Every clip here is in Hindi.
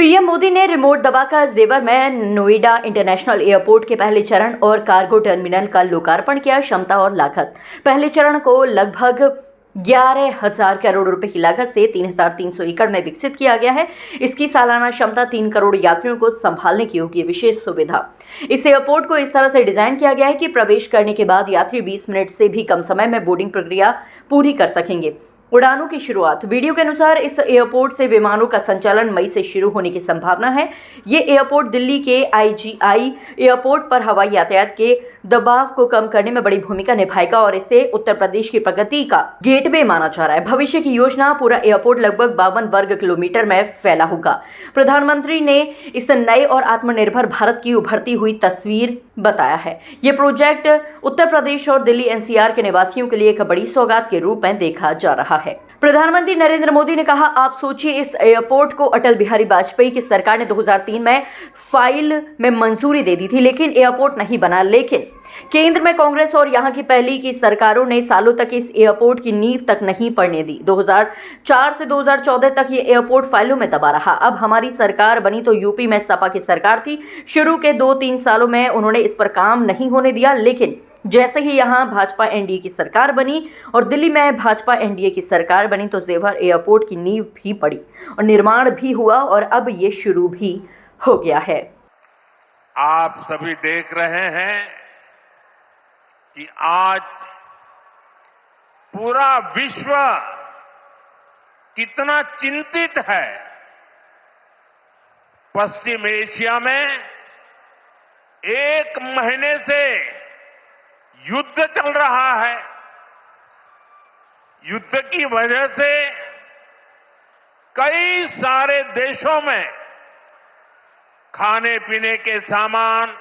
पीएम मोदी ने रिमोट दबाकर जेवर में नोएडा इंटरनेशनल एयरपोर्ट के पहले चरण और कार्गो टर्मिनल का लोकार्पण किया। क्षमता और लागत: पहले चरण को लगभग 11,000 करोड़ रुपए की लागत से 3,300 एकड़ में विकसित किया गया है। इसकी सालाना क्षमता 3 करोड़ यात्रियों को संभालने की होगी। विशेष सुविधा: इस एयरपोर्ट को इस तरह से डिजाइन किया गया है कि प्रवेश करने के बाद यात्री 20 मिनट से भी कम समय में बोर्डिंग प्रक्रिया पूरी कर सकेंगे। उड़ानों की शुरुआत: वीडियो के अनुसार इस एयरपोर्ट से विमानों का संचालन मई से शुरू होने की संभावना है। ये एयरपोर्ट दिल्ली के आईजीआई एयरपोर्ट पर हवाई यातायात के दबाव को कम करने में बड़ी भूमिका निभाएगा और इसे उत्तर प्रदेश की प्रगति का गेटवे माना जा रहा है। भविष्य की योजना: पूरा एयरपोर्ट लगभग 52 वर्ग किलोमीटर में फैला होगा। प्रधानमंत्री ने इस नए और आत्मनिर्भर भारत की उभरती हुई तस्वीर बताया है। ये प्रोजेक्ट उत्तर प्रदेश और दिल्ली एनसीआर के निवासियों के लिए एक बड़ी सौगात के रूप में देखा जा रहा है। प्रधानमंत्री नरेंद्र मोदी ने कहा, आप सोचिए, इस एयरपोर्ट को अटल बिहारी वाजपेयी की सरकार ने 2003 में फाइल में मंजूरी दे दी थी, लेकिन एयरपोर्ट नहीं बना। लेकिन केंद्र में कांग्रेस और यहां की पहली की सरकारों ने सालों तक इस एयरपोर्ट की नींव तक नहीं पड़ने दी। 2004 से 2014 तक ये एयरपोर्ट फाइलों में दबा रहा। अब हमारी सरकार बनी तो यूपी में सपा की सरकार थी। शुरू के 2-3 सालों में उन्होंने इस पर काम नहीं होने दिया, लेकिन जैसे ही यहां भाजपा एनडीए की सरकार बनी और दिल्ली में भाजपा एनडीए की सरकार बनी तो जेवर एयरपोर्ट की नींव भी पड़ी और निर्माण भी हुआ और अब ये शुरू भी हो गया है। आप सभी देख रहे हैं कि आज पूरा विश्व कितना चिंतित है। पश्चिम एशिया में 1 महीने से युद्ध चल रहा है। युद्ध की वजह से कई सारे देशों में खाने पीने के सामान,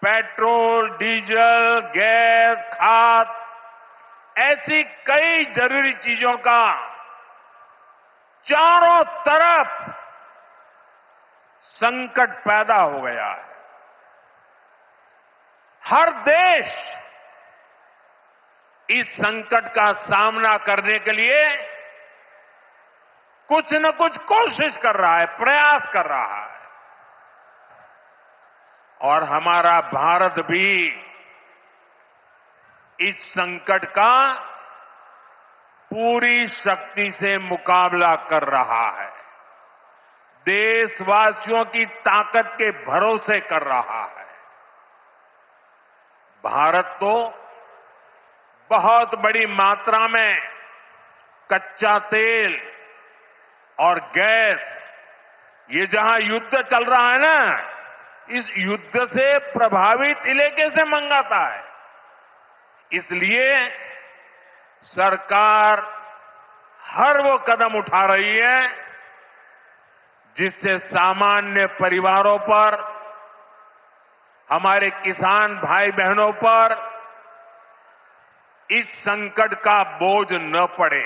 पेट्रोल, डीजल, गैस, खाद, ऐसी कई जरूरी चीजों का चारों तरफ संकट पैदा हो गया है। हर देश इस संकट का सामना करने के लिए कुछ न कुछ कोशिश कर रहा है, प्रयास कर रहा है। और हमारा भारत भी इस संकट का पूरी शक्ति से मुकाबला कर रहा है। देशवासियों की ताकत के भरोसे कर रहा है। भारत तो बहुत बड़ी मात्रा में कच्चा तेल और गैस, ये जहां युद्ध चल रहा है ना, इस युद्ध से प्रभावित इलाके से मंगाता है। इसलिए सरकार हर वो कदम उठा रही है जिससे सामान्य परिवारों पर, हमारे किसान भाई बहनों पर इस संकट का बोझ न पड़े।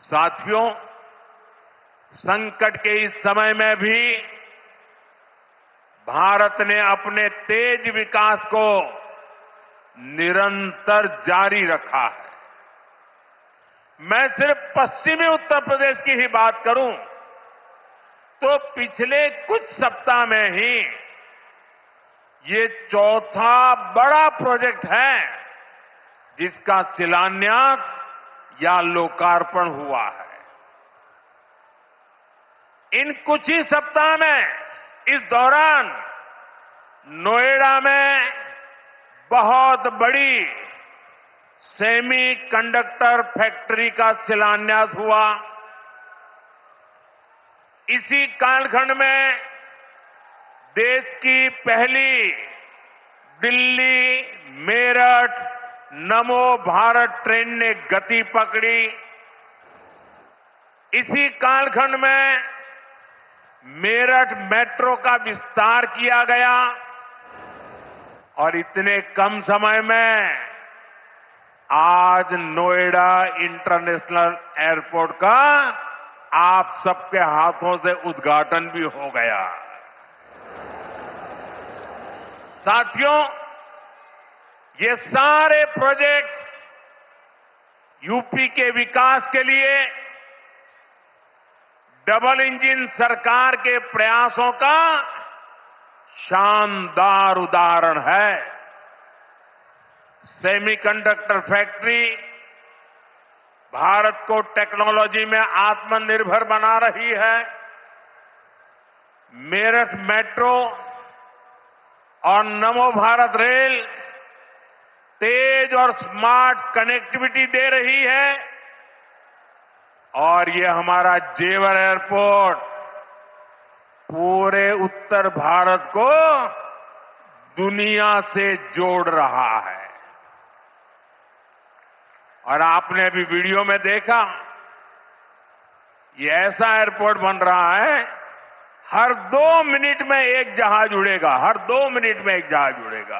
साथियों, संकट के इस समय में भी भारत ने अपने तेज विकास को निरंतर जारी रखा है। मैं सिर्फ पश्चिमी उत्तर प्रदेश की ही बात करूं तो पिछले कुछ सप्ताह में ही ये चौथा बड़ा प्रोजेक्ट है जिसका शिलान्यास या लोकार्पण हुआ है। इन कुछ ही सप्ताह में, इस दौरान नोएडा में बहुत बड़ी सेमी कंडक्टर फैक्ट्री का शिलान्यास हुआ। इसी कालखंड में देश की पहली दिल्ली मेरठ नमो भारत ट्रेन ने गति पकड़ी। इसी कालखंड में मेरठ मेट्रो का विस्तार किया गया और इतने कम समय में आज नोएडा इंटरनेशनल एयरपोर्ट का आप सबके हाथों से उद्घाटन भी हो गया। साथियों, ये सारे प्रोजेक्ट्स यूपी के विकास के लिए डबल इंजन सरकार के प्रयासों का शानदार उदाहरण है। सेमीकंडक्टर फैक्ट्री भारत को टेक्नोलॉजी में आत्मनिर्भर बना रही है। मेरठ मेट्रो और नमो भारत रेल तेज और स्मार्ट कनेक्टिविटी दे रही है और ये हमारा जेवर एयरपोर्ट पूरे उत्तर भारत को दुनिया से जोड़ रहा है। और आपने अभी वीडियो में देखा, ये ऐसा एयरपोर्ट बन रहा है, हर 2 मिनट में एक जहाज उड़ेगा, हर 2 मिनट में एक जहाज उड़ेगा।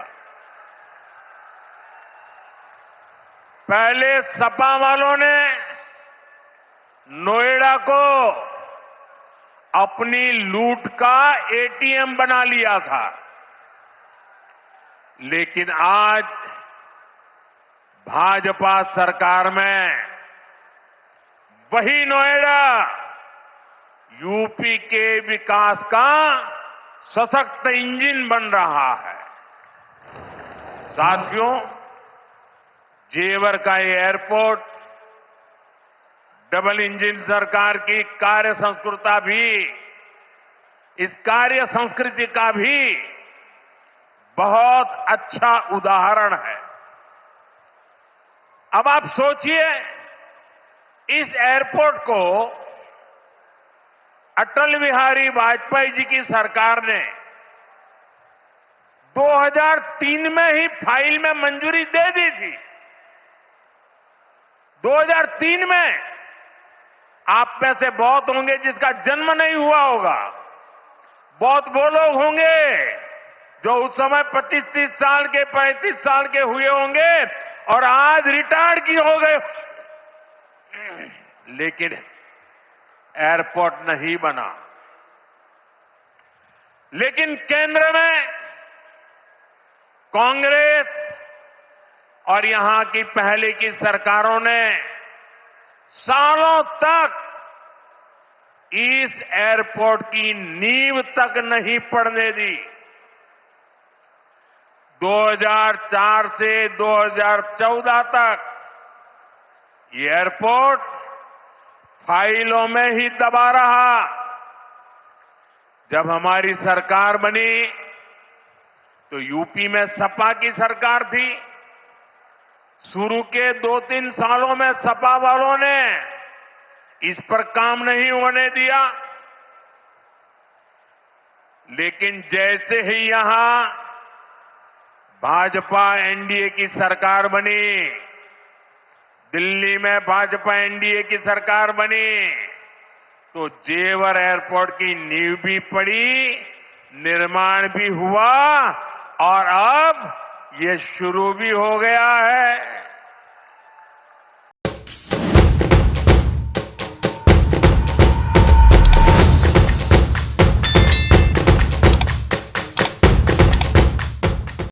पहले सपा वालों ने नोएडा को अपनी लूट का एटीएम बना लिया था, लेकिन आज भाजपा सरकार में वही नोएडा यूपी के विकास का सशक्त इंजन बन रहा है। साथियों, जेवर का ये एयरपोर्ट डबल इंजन सरकार की कार्य संस्कृति भी, इस कार्य संस्कृति का भी बहुत अच्छा उदाहरण है। अब आप सोचिए, इस एयरपोर्ट को अटल बिहारी वाजपेयी जी की सरकार ने 2003 में ही फाइल में मंजूरी दे दी थी। 2003 में आप में से बहुत होंगे जिसका जन्म नहीं हुआ होगा, बहुत वो लोग होंगे जो उस समय 25-30 साल के, 35 साल के हुए होंगे और आज रिटायर्ड की हो गए, लेकिन एयरपोर्ट नहीं बना। लेकिन केंद्र में कांग्रेस और यहां की पहले की सरकारों ने सालों तक इस एयरपोर्ट की नींव तक नहीं पड़ने दी। 2004 से 2014 तक ये एयरपोर्ट फाइलों में ही दबा रहा। जब हमारी सरकार बनी तो यूपी में सपा की सरकार थी। शुरू के 2-3 सालों में सपा वालों ने इस पर काम नहीं होने दिया, लेकिन जैसे ही यहां भाजपा एनडीए की सरकार बनी, दिल्ली में भाजपा एनडीए की सरकार बनी, तो जेवर एयरपोर्ट की नींव भी पड़ी, निर्माण भी हुआ और अब ये शुरू भी हो गया है।